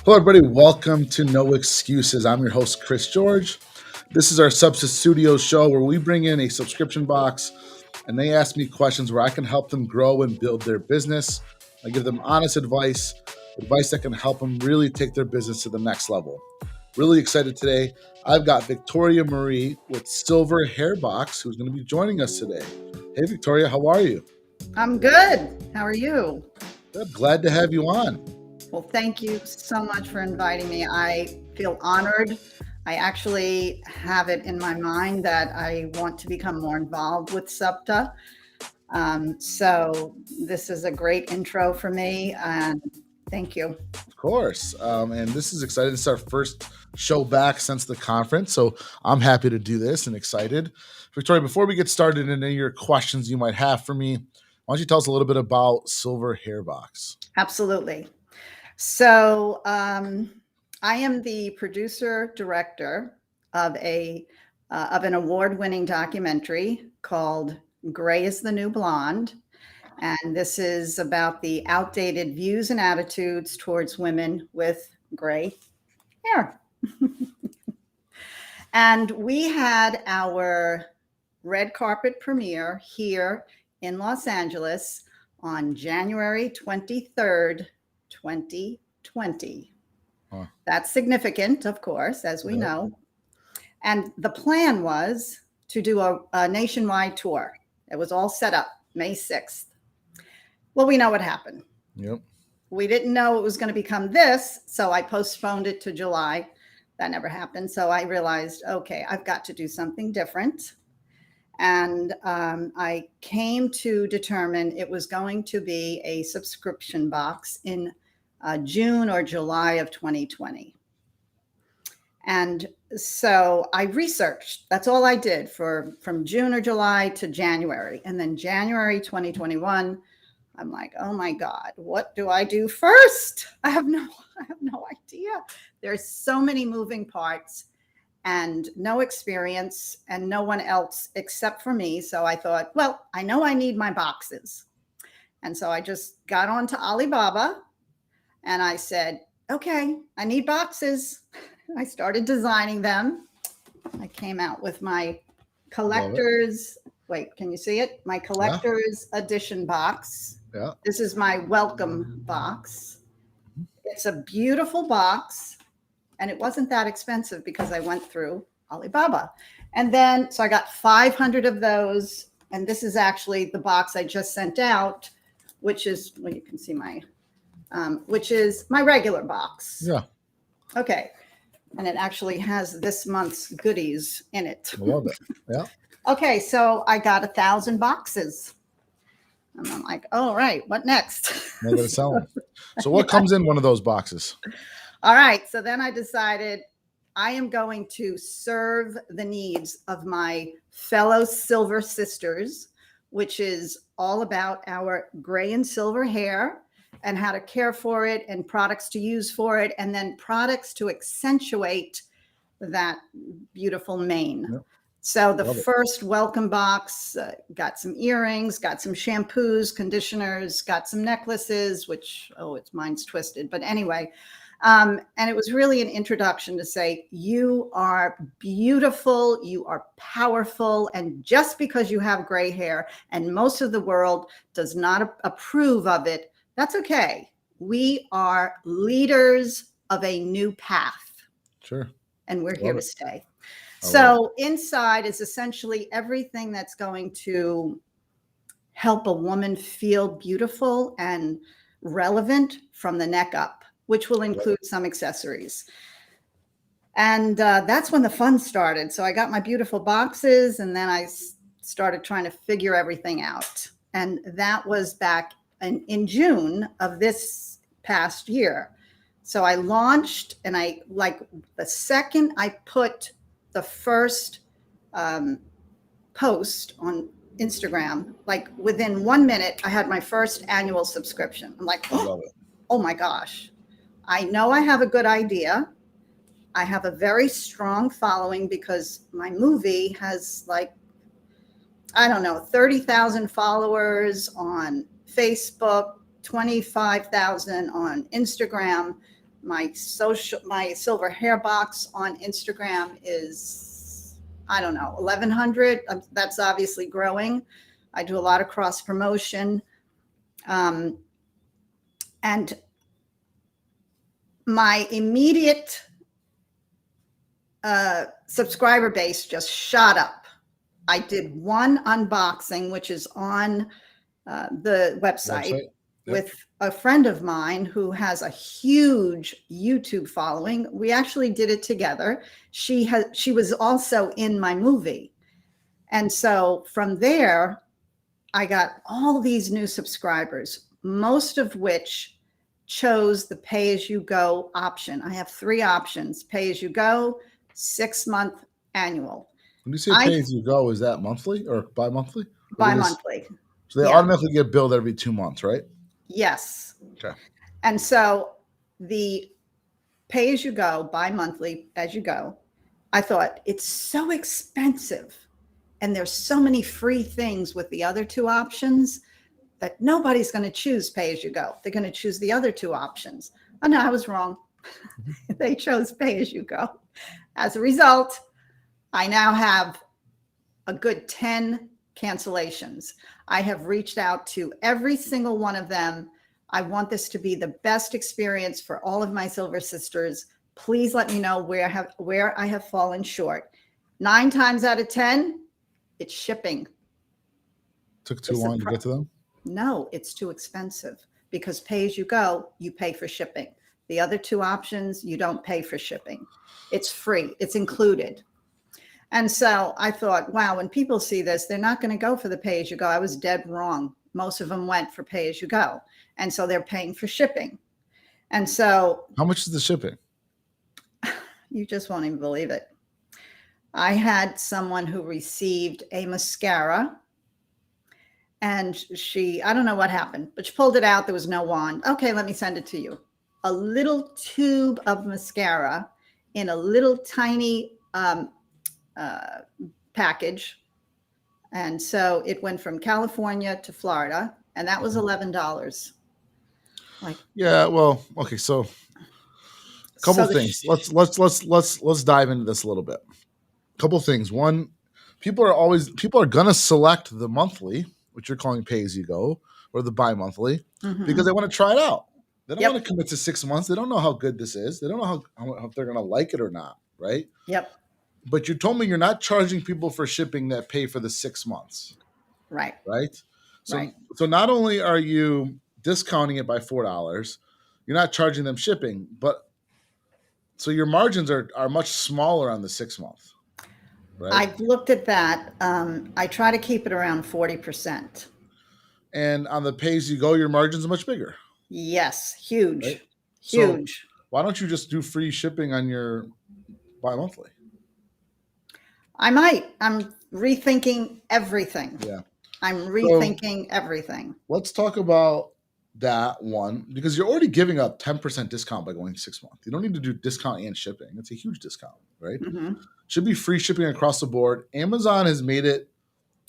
Hello, everybody. Welcome to No Excuses. I'm your host, Chris George. This is our SUBTA Studio show where we bring in a subscription box and they ask me questions where I can help them grow and build their business. I give them honest advice that can help them really take their business to the next level. Really excited today. I've got Victoria Marie with Silver Hair Box who's going to be joining us today. Hey, Victoria, how are you? I'm good. How are you? Good. Glad to have you on. Well, thank you so much for inviting me. I feel honored. I actually have it in my mind that I want to become more involved with SUBTA. So this is a great intro for me, and thank you. Of course. And this is exciting. This is our first show back since the conference. So I'm happy to do this and excited. Victoria, before we get started into your questions you might have for me, why don't you tell us a little bit about Silver Hair Box? Absolutely. So I am the producer director of an award-winning documentary called Gray is the New Blonde. And this is about the outdated views and attitudes towards women with gray hair. And we had our red carpet premiere here in Los Angeles on January 23rd, 2020. Huh. That's significant, of course, as we know. And the plan was to do a nationwide tour. It was all set up May 6th. Well, we know what happened. Yep. We didn't know it was going to become this, so I postponed it to July. That never happened. So I realized, okay, I've got to do something different. And I came to determine it was going to be a subscription box in June or July of 2020. And so I researched. That's all I did from June or July to January. And then January 2021, I'm like, oh my God, what do I do first? I have no idea. There's so many moving parts and no experience and no one else except for me. So I thought, well, I know I need my boxes. And so I just got onto Alibaba and I said, okay, I need boxes. I started designing them. I came out with my collector's, wait, can you see it? My collector's edition box. Yeah. This is my welcome box. It's a beautiful box. And it wasn't that expensive because I went through Alibaba. And then, so I got 500 of those. And this is actually the box I just sent out, which is, well, you can see which is my regular box. Yeah. Okay. And it actually has this month's goodies in it. I love it. Yeah. Okay. So I got 1,000 boxes. And I'm like, all right, what next? Now that it's selling. So what comes in one of those boxes? All right. So then I decided I am going to serve the needs of my fellow silver sisters, which is all about our gray and silver hair and how to care for it and products to use for it. And then products to accentuate that beautiful mane. Yep. So the first welcome box got some earrings, got some shampoos, conditioners, got some necklaces, which, mine's twisted. But anyway, and it was really an introduction to say, you are beautiful, you are powerful. And just because you have gray hair and most of the world does not approve of it, that's okay. We are leaders of a new path. Sure. And we're here to stay. So inside is essentially everything that's going to help a woman feel beautiful and relevant from the neck up, which will include some accessories. And that's when the fun started. So I got my beautiful boxes and then I started trying to figure everything out. And that was back in June of this past year. So I launched and the second I put the first post on Instagram, like within 1 minute, I had my first annual subscription. I'm like, oh my gosh, I know I have a good idea. I have a very strong following because my movie has 30,000 followers on Facebook, 25,000 on Instagram. My silver hair box on Instagram is, I don't know, 1,100. That's obviously growing. I do a lot of cross promotion. And my immediate subscriber base just shot up. I did one unboxing, which is on the website. Yep. With a friend of mine who has a huge YouTube following. We actually did it together. She was also in my movie. And so from there, I got all these new subscribers, most of which chose the pay-as-you-go option. I have 3 options: pay-as-you-go, 6-month, annual. When you say pay-as-you-go, is that monthly or bi-monthly? Bi-monthly. So they automatically get billed every 2 months, right? Yes. Okay. And so the pay-as-you-go, bi-monthly, as you go, I thought it's so expensive and there's so many free things with the other 2 options that nobody's going to choose pay-as-you-go. They're going to choose the other 2 options. Oh, no, I was wrong. They chose pay-as-you-go. As a result, I now have a good 10 cancellations. I have reached out to every single one of them. I want this to be the best experience for all of my silver sisters. Please let me know where I have fallen short. 9 times out of 10, it's shipping. Took too long to get to them? No, it's too expensive because pay-as-you-go, you pay for shipping. The other 2 options, you don't pay for shipping. It's free. It's included. And so I thought, wow, when people see this, they're not going to go for the pay-as-you-go. I was dead wrong. Most of them went for pay-as-you-go. And so they're paying for shipping. And so... How much is the shipping? You just won't even believe it. I had someone who received a mascara and I don't know what happened, but she pulled it out. There was no wand. Okay, let me send it to you. A little tube of mascara in a little tiny package. And so it went from California to Florida, and that was $11. Yeah, well, okay, so a couple things. Let's dive into this a little bit. A couple things. One, people are gonna select the monthly, which you're calling pay-as-you-go, or the bi-monthly, because they want to try it out. They don't want to commit to 6 months. They don't know how good this is. They don't know how if they're gonna like it or not, right? Yep. But you told me you're not charging people for shipping that pay for the 6 months. Right. Right? So not only are you discounting it by $4, you're not charging them shipping, but so your margins are much smaller on the 6 month. Right? I've looked at that. I try to keep it around 40%. And on the pay-as-you-go, your margins are much bigger. Yes, huge. Right? So Huge. why don't you just do free shipping on your bi-monthly? I might. I'm rethinking everything. Yeah. I'm rethinking everything. Let's talk about that one, because you're already giving a 10% discount by going 6 months. You don't need to do discount and shipping. It's a huge discount, right? Should be free shipping across the board. Amazon has made it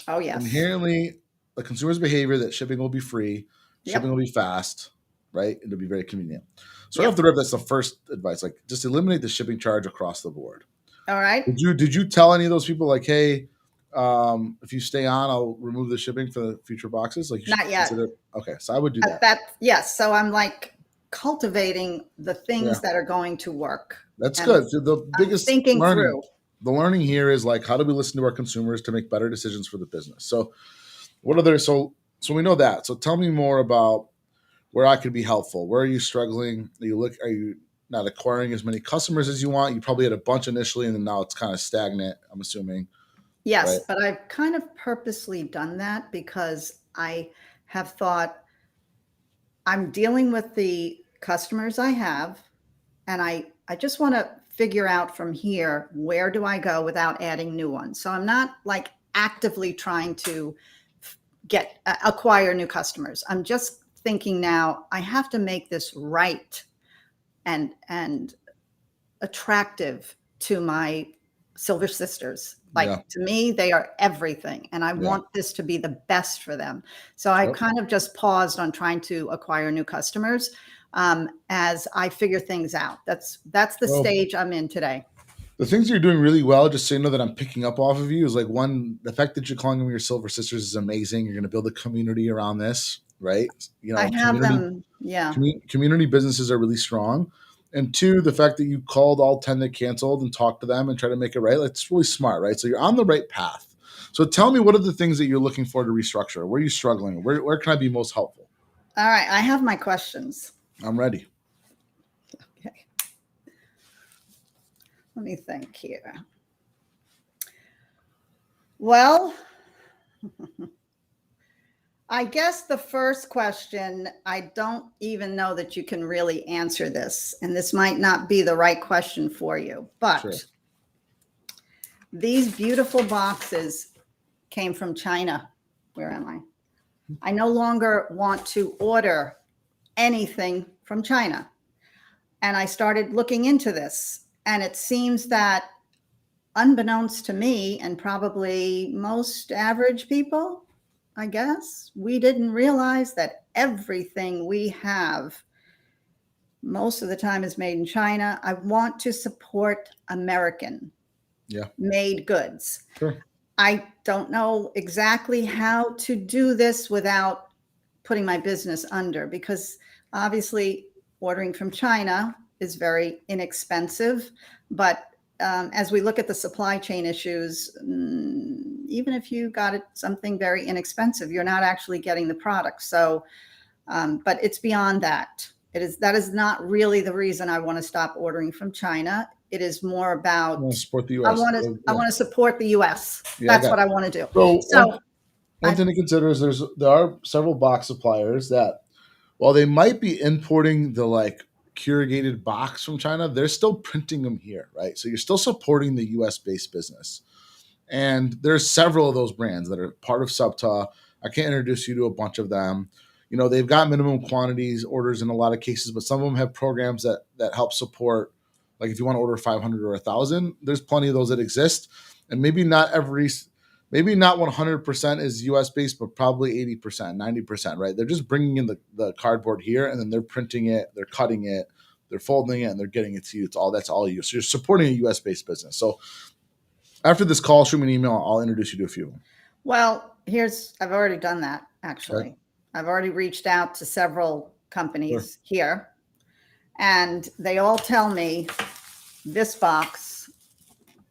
inherently the consumer's behavior that shipping will be free, shipping will be fast, right? It'll be very convenient. So off the rip, that's the first advice. Like, just eliminate the shipping charge across the board. All right. Did you tell any of those people, like, hey, if you stay on, I'll remove the shipping for the future boxes? Like, you not yet. Okay, so I would do that. Yes. So I'm like cultivating the things that are going to work. That's good. The biggest thinking through. The learning here is, like, how do we listen to our consumers to make better decisions for the business? So so we know that. So tell me more about where I could be helpful. Where are you struggling? Are you not acquiring as many customers as you want? You probably had a bunch initially, and then now it's kind of stagnant, I'm assuming. Yes, right? But I've kind of purposely done that because I have thought I'm dealing with the customers I have, and I just want to figure out from here, where do I go without adding new ones? So I'm not like actively trying to acquire new customers. I'm just thinking now I have to make this right and attractive to my silver sisters. Like, to me, they are everything. And I want this to be the best for them. So I kind of just paused on trying to acquire new customers. as I figure things out. That's the Well, stage I'm in today. the things you're doing really well, just so you know that I'm picking up off of you, is like one, the fact that you're calling them your Silver Sisters is amazing. You're going to build a community around this, right? You I know, have them. Yeah. community businesses are really strong. And two, the fact that you called all 10 that canceled and talked to them and try to make it right, that's really smart, right? So you're on the right path. So tell me, what are the things that you're looking for to restructure? Where are you struggling? Where can I be most helpful? All right. I have my questions. I'm ready. Okay. Let me think here. Well, I guess the first question, I don't even know that you can really answer this, and this might not be the right question for you, but Sure. these beautiful boxes came from China. Where am I? I no longer want to order anything from China. And I started looking into this, and it seems that, unbeknownst to me and probably most average people, I guess, we didn't realize that everything we have most of the time is made in China. I want to support American made goods. Sure. I don't know exactly how to do this without putting my business under, because obviously ordering from China is very inexpensive. But as we look at the supply chain issues, even if you got it something very inexpensive, you're not actually getting the product. So, but it's beyond that. That is not really the reason I want to stop ordering from China. It is more about, I want to support the I U.S. want to support the U.S. Yeah, That's what I want to do. So one thing to consider is there are several box suppliers that, while they might be importing the like corrugated box from China, they're still printing them here, right? So you're still supporting the U.S. based business. And there's several of those brands that are part of SUBTA. I can't introduce you to a bunch of them. You know, they've got minimum quantities orders in a lot of cases, but some of them have programs that help support. Like if you want to order 500 or 1,000, there's plenty of those that exist. And maybe not 100% is US based, but probably 80%, 90%, right? They're just bringing in the cardboard here, and then they're printing it, they're cutting it, they're folding it, and they're getting it to you. That's all you. So you're supporting a US based business. So after this call, shoot me an email. I'll introduce you to a few of them. Well, I've already done that, actually. Okay. I've already reached out to several companies here, and they all tell me this box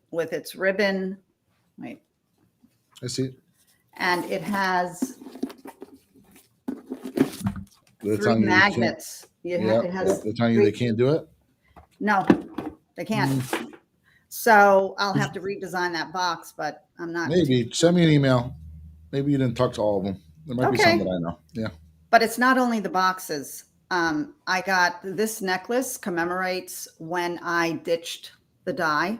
with its ribbon, wait. I see. And it has 3 magnets. They're telling you they can't do it? No, they can't. So I'll have to redesign that box, but I'm not. Maybe. Send me an email. Maybe you didn't talk to all of them. There might be some that I know. Yeah. But it's not only the boxes. I got this necklace commemorates when I ditched the dye.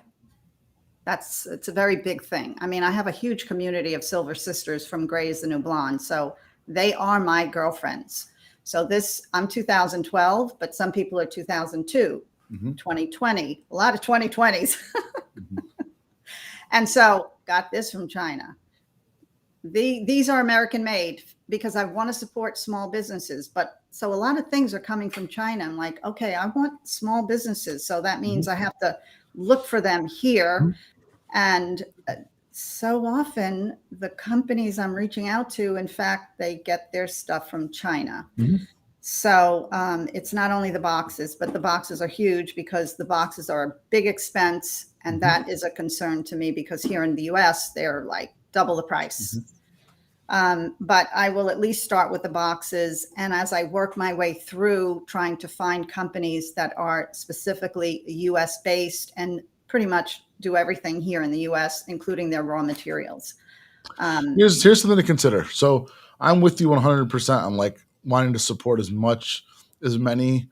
It's a very big thing. I mean, I have a huge community of Silver Sisters from Gray is the New Blonde. So they are my girlfriends. So I'm 2012, but some people are 2002, 2020, a lot of 2020s. And so got this from China. These are American made because I want to support small businesses. But so a lot of things are coming from China. I'm like, okay, I want small businesses. So that means I have to look for them here. And so often the companies I'm reaching out to, in fact, they get their stuff from China. So it's not only the boxes, but the boxes are huge because the boxes are a big expense. And that is a concern to me because here in the US, they're like double the price. But I will at least start with the boxes. And as I work my way through trying to find companies that are specifically US based and pretty much do everything here in the US, including their raw materials. Here's something to consider. So I'm with you 100%. I'm like wanting to support as many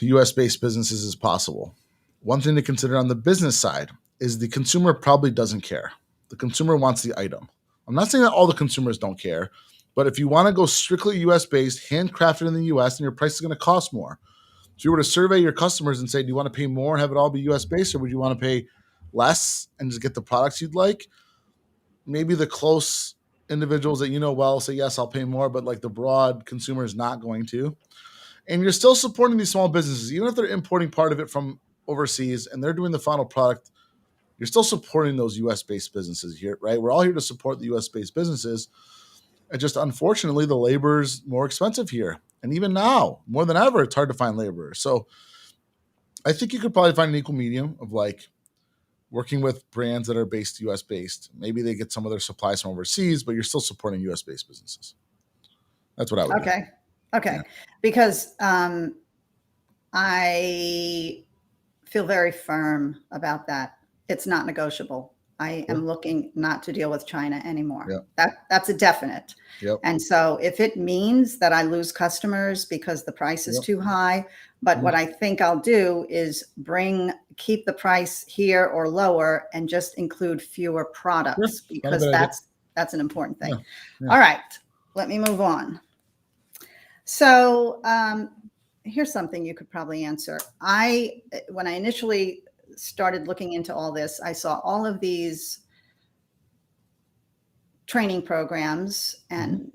US based businesses as possible. One thing to consider on the business side is the consumer probably doesn't care. The consumer wants the item. I'm not saying that all the consumers don't care, but if you want to go strictly US based, handcrafted in the US, then your price is going to cost more. If you were to survey your customers and say, do you want to pay more and have it all be US based, or would you want to pay less and just get the products you'd like? Maybe the close individuals that you know well say, yes, I'll pay more, but like the broad consumer is not going to. And you're still supporting these small businesses, even if they're importing part of it from overseas and they're doing the final product. You're still supporting those U.S. based businesses here, right? We're all here to support the U.S. based businesses. And just unfortunately, the labor is more expensive here. And even now, more than ever, it's hard to find labor. So I think you could probably find an equal medium of like working with brands that are based US based. Maybe they get some of their supplies from overseas, but you're still supporting US based businesses. That's what I would do. Okay. Yeah. Because I feel very firm about that. It's not negotiable. I am looking not to deal with China anymore. Yep. That's a definite. Yep. And so if it means that I lose customers because the price is too high, but what I think I'll do is keep the price here or lower and just include fewer products because that's an important thing. All right, let me move on. So here's something you could probably answer. When I initially started looking into all this, I saw all of these training programs and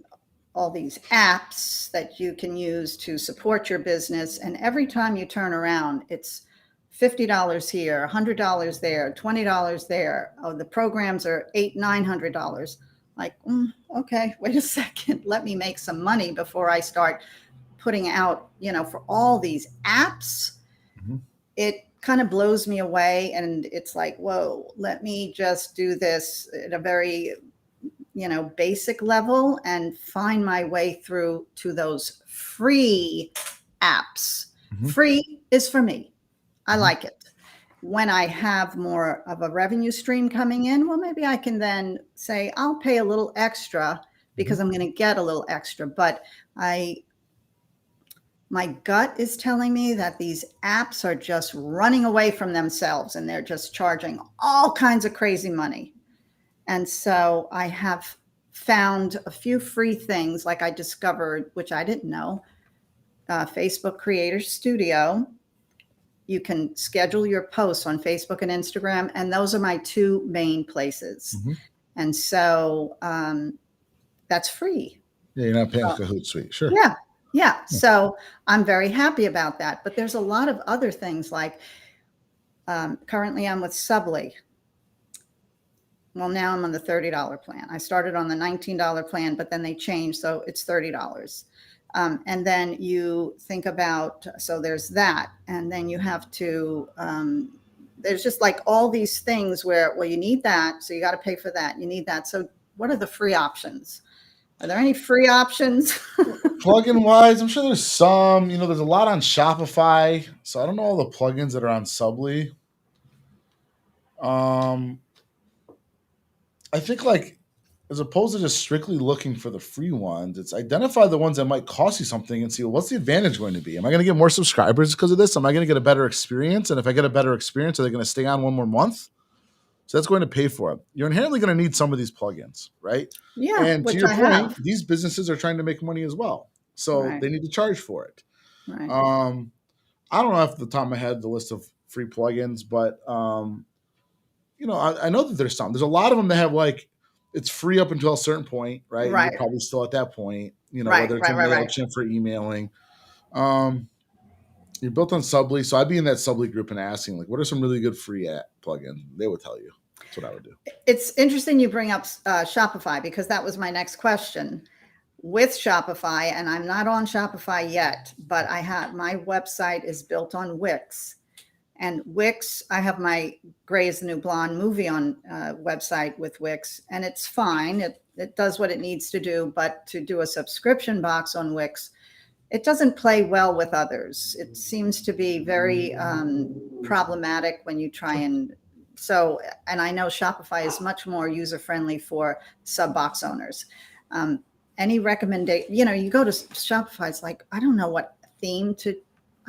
all these apps that you can use to support your business. And every time you turn around, it's $50 here, $100 there, $20 there. Oh, the programs are $800, $900. Like, okay, wait a second. Let me make some money before I start putting out, for all these apps. It kind of blows me away. And it's like, whoa, let me just do this at a very, basic level and find my way through to those free apps. Free is for me. I like it. When I have more of a revenue stream coming in, well, maybe I can then say, I'll pay a little extra because I'm going to get a little extra. But my gut is telling me that these apps are just running away from themselves and they're just charging all kinds of crazy money. And so I have found a few free things like I discovered, which I didn't know, Facebook Creator Studio. You can schedule your posts on Facebook and Instagram, and those are my two main places. And so that's free. Yeah, you're not paying for Hootsuite. Sure. Yeah. So I'm very happy about that. But there's a lot of other things like currently I'm with SUBTA. Well, now I'm on the $30 plan. I started on the $19 plan, but then they changed. So it's $30. And then you think about, so there's that. And then you have to, there's just like all these things where, well, you need that. So you got to pay for that. You need that. So what are the free options? Are there any free options? Plugin wise, I'm sure there's some. There's a lot on Shopify. So I don't know all the plugins that are on SUBTA. I think like as opposed to just strictly looking for the free ones, it's identify the ones that might cost you something and see, well, what's the advantage going to be? Am I going to get more subscribers because of this? Am I going to get a better experience? And if I get a better experience, are they going to stay on one more month? So that's going to pay for it. You're inherently going to need some of these plugins, right? Yeah. And to your point, these businesses are trying to make money as well. So they need to charge for it. Right. I don't know off the top of my head the list of free plugins, but I know that there's some. There's a lot of them that have like it's free up until a certain point, right? And you're probably still at that point, whether it's MailChimp for emailing. You're built on SUBTA, so I'd be in that SUBTA group and asking, like, what are some really good free app plugins? They would tell you. That's what I would do. It's interesting you bring up Shopify because that was my next question. With Shopify, and I'm not on Shopify yet, but my website is built on Wix. And Wix, I have my Gray is the New Blonde movie on website with Wix, and it's fine. It does what it needs to do, but to do a subscription box on Wix, it doesn't play well with others. It seems to be very problematic when you try and I know Shopify is much more user-friendly for sub-box owners. Any recommendation, you go to Shopify, it's like, I don't know what theme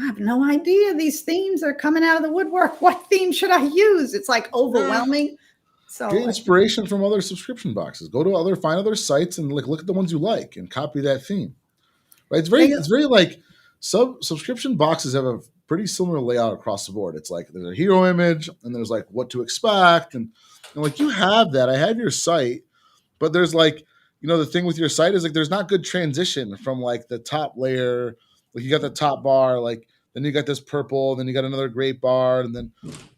I have no idea. These themes are coming out of the woodwork. What theme should I use? It's like overwhelming. So get inspiration from other subscription boxes. Go to find other sites and look at the ones you like and copy that theme. Right? It's very like subscription boxes have a pretty similar layout across the board. It's like there's a hero image and there's like what to expect and like you have that. I have your site, but there's like the thing with your site is like there's not good transition from like the top layer Like you got the top bar, like then you got this purple, then you got another great bar, and then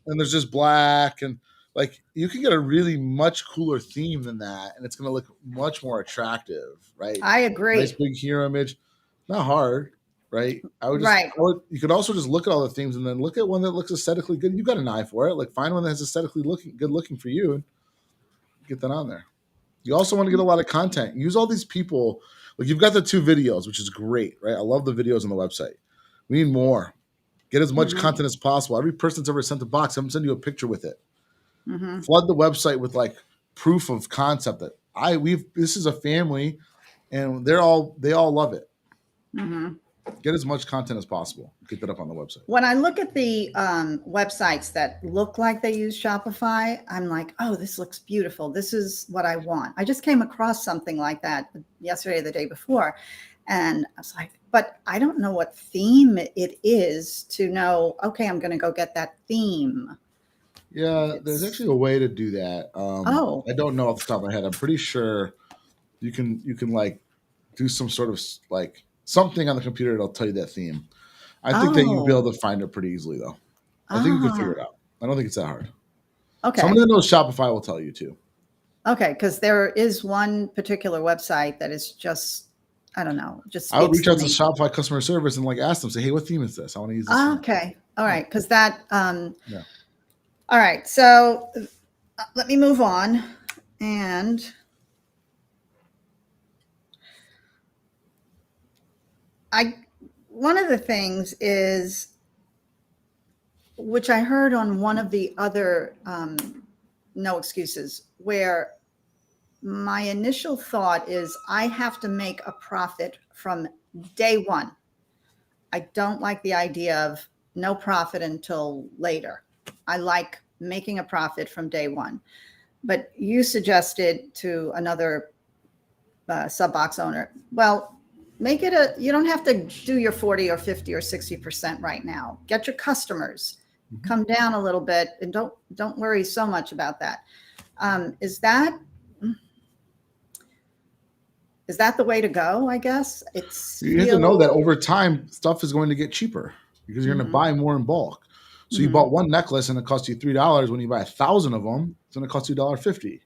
there's just black, and like you can get a really much cooler theme than that, and it's going to look much more attractive, right? I Nice agree. big hero image, not hard, right? Right. You could also just look at all the themes and then look at one that looks aesthetically good. You got an eye for it, like find one that's aesthetically good looking for you, and get that on there. You also want to get a lot of content. Use all these people. Like you've got the 2 videos, which is great, right? I love the videos on the website. We need more. Get as much Mm-hmm. content as possible. Every person that's ever sent a box, I'm send you a picture with it. Mm-hmm. Flood the website with like proof of concept that this is a family and they all love it. Mm-hmm. Get as much content as possible. Get that up on the website. When I look at the websites that look like they use Shopify, I'm like, oh, this looks beautiful. This is what I want. I just came across something like that yesterday or the day before. And I was like, but I don't know what theme it is to know, okay, I'm going to go get that theme. Yeah, there's actually a way to do that. Oh. I don't know off the top of my head. I'm pretty sure you can like do some sort of like something on the computer that'll tell you that theme. I think that you'll be able to find it pretty easily, though. I think you can figure it out. I don't think it's that hard. Okay. Someone that knows Shopify will tell you too. Okay, because there is one particular website that is just, I don't know, just. I would reach out to Shopify customer service and like ask them, say, "Hey, what theme is this? I want to use this." Okay, all right, because that. Yeah. All right, so let me move on, and one of the things is, which I heard on one of the other no excuses, where my initial thought is I have to make a profit from day one. I don't like the idea of no profit until later. I like making a profit from day one. But you suggested to another sub box owner, well, make it you don't have to do your 40 or 50 or 60% right now. Get your customers, come down a little bit, and don't worry so much about that. Is that the way to go? I guess you have to know that over time stuff is going to get cheaper because you're going to buy more in bulk. So you bought one necklace and it cost you $3. When you buy 1,000 of them, it's going to cost you $1.50.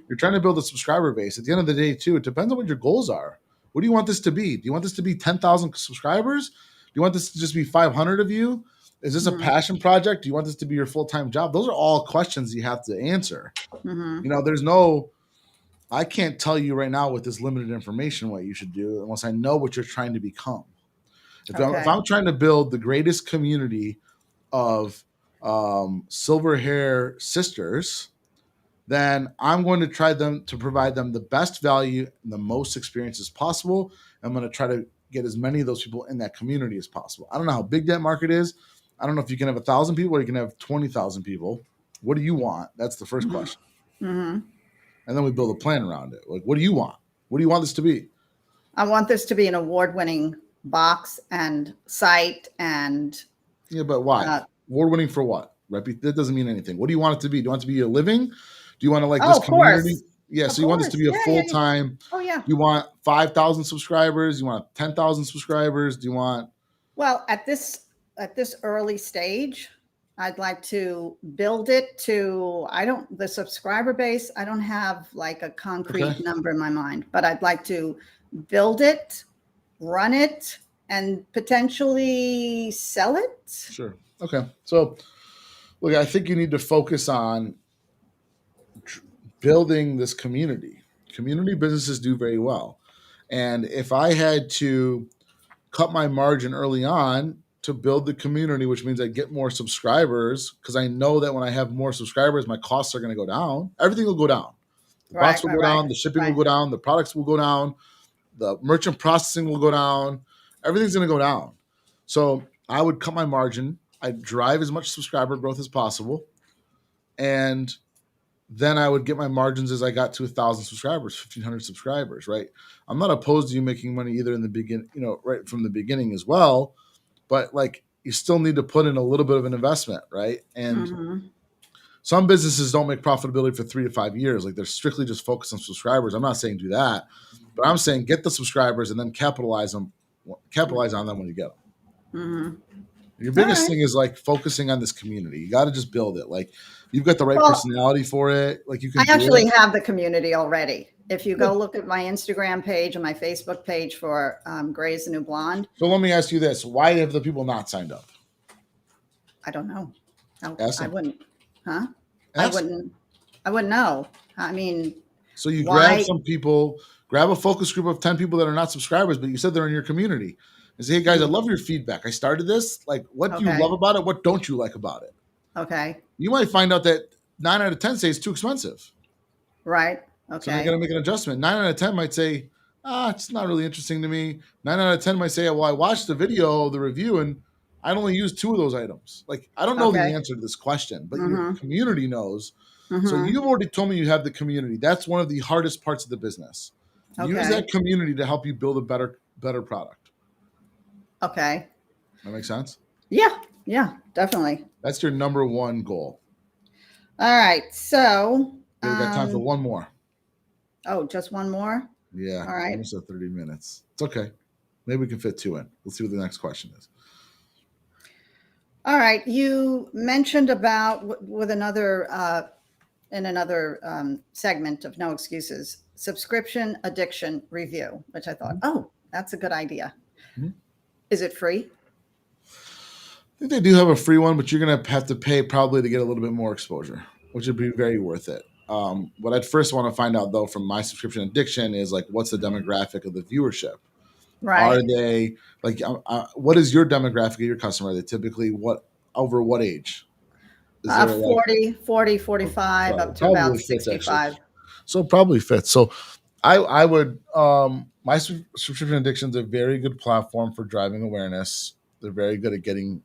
You're trying to build a subscriber base. At the end of the day, too, it depends on what your goals are. What do you want this to be? Do you want this to be 10,000 subscribers? Do you want this to just be 500 of you? Is this a passion project? Do you want this to be your full-time job? Those are all questions you have to answer. You know, there's no, I can't tell you right now with this limited information what you should do unless I know what you're trying to become. If I'm trying to build the greatest community of silver hair sisters, then I'm going to try to provide them the best value and the most experiences possible. I'm going to try to get as many of those people in that community as possible. I don't know how big that market is. I don't know if you can have 1,000 people or you can have 20,000 people. What do you want? That's the first question. And then we build a plan around it. Like, what do you want? What do you want this to be? I want this to be an award-winning box and site and. Yeah, but why? Award-winning for what? That doesn't mean anything. What do you want it to be? Do you want it to be a living? Do you want to like this community? Course. Yeah, so you want this to be a full-time. Yeah. Oh, yeah. You want 5,000 subscribers? You want 10,000 subscribers? Do you want? Well, at this early stage, I'd like to build it to, the subscriber base, I don't have like a concrete number in my mind, but I'd like to build it, run it, and potentially sell it. Sure. Okay. So, look, I think you need to focus on building this community. Community businesses do very well. And if I had to cut my margin early on to build the community, which means I get more subscribers, because I know that when I have more subscribers, my costs are going to go down. Everything will go down. The box will go down. The shipping will go down. The products will go down. The merchant processing will go down. Everything's going to go down. So I would cut my margin. I'd drive as much subscriber growth as possible. And then I would get my margins as I got to 1,000 subscribers, 1,500 subscribers, right? I'm not opposed to you making money either in the beginning, right from the beginning as well. But like you still need to put in a little bit of an investment, right? And some businesses don't make profitability for 3 to 5 years. Like they're strictly just focused on subscribers. I'm not saying do that, but I'm saying get the subscribers and then capitalize them capitalize on them when you get them. Mm-hmm. Your biggest All right. thing is like focusing on this community. You got to just build it. Like you've got the right Well, personality for it. Like you can I do actually it. have the community already. If you go Good. look at my Instagram page and my Facebook page for Gray's the New Blonde, So let me ask you this: why have the people not signed up? I don't know. Ask I them. wouldn't, huh? Ask them. I wouldn't know. I mean, So you grab why? some people, grab a focus group of 10 people that are not subscribers, but you said they're in your community. And say, hey guys, I love your feedback. I started this. Like, what do you Okay. love about it? What don't you like about it? Okay. You might find out that 9 out of 10 say it's too expensive. Right. So they're Okay. going to make an adjustment. 9 out of 10 might say, it's not really interesting to me. 9 out of 10 might say, well, I watched the video, the review, and I'd only use 2 of those items. Like, I don't know the Okay. answer to this question, but your Mm-hmm. community knows. So Mm-hmm. you've already told me you have the community. That's one of the hardest parts of the business. Use Okay. that community to help you build a better product. Okay. That makes sense? Yeah. Yeah, definitely. That's your number one goal. All right. So, Okay, we got time for one more. oh, just one more? Yeah. All right. Almost at 30 minutes. It's okay. Maybe we can fit 2 in. Let's see what the next question is. All right. You mentioned about with another in another segment of No Excuses, subscription addiction review, which I thought, oh, that's a good idea. Mhm. Is it free? I think they do have a free one, but you're going to have to pay probably to get a little bit more exposure, which would be very worth it. What I'd first want to find out, though, from my subscription addiction is like, what's the demographic of the viewership? Right. Are they like, what is your demographic of your customer? Are they typically over what age? Is there 40, 45, up to probably about fits actually. 65. So it probably fits. So I would, my subscription addiction is a very good platform for driving awareness. They're very good at getting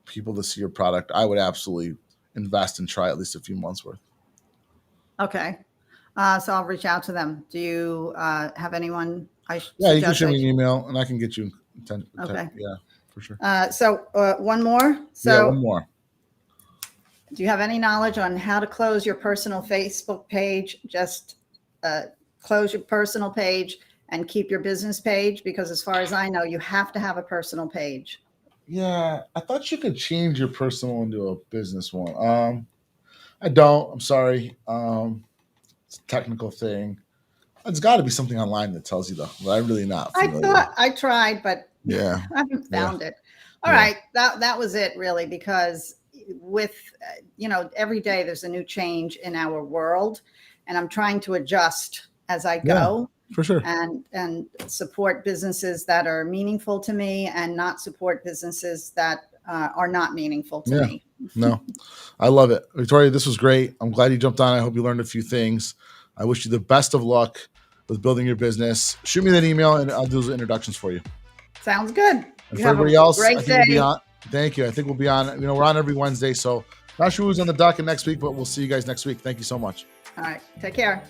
people to see your product. I would absolutely invest and try at least a few months worth. Okay. So I'll reach out to them. Do you have anyone Yeah, you can shoot me an email and I can get you 10. Okay. Yeah, for sure. So one more. So yeah, one more. Do you have any knowledge on how to close your personal Facebook page? Just close your personal page and keep your business page? Because as far as I know, you have to have a personal page. Yeah, I thought you could change your personal into a business one. I don't. I'm sorry. It's a technical thing. It's got to be something online that tells you though. But I'm really not familiar. I thought I tried, but yeah, I haven't found it. All right, that was it really, because with every day there's a new change in our world, and I'm trying to adjust as I go. For sure. And support businesses that are meaningful to me and not support businesses that are not meaningful to me. No, I love it. Victoria, this was great. I'm glad you jumped on. I hope you learned a few things. I wish you the best of luck with building your business. Shoot me that email and I'll do those introductions for you. Sounds good. And for everybody else, I think day. we'll be on. Thank you. I think we'll be on. We're on every Wednesday. So not sure who's on the docket next week, but we'll see you guys next week. Thank you so much. All right. Take care.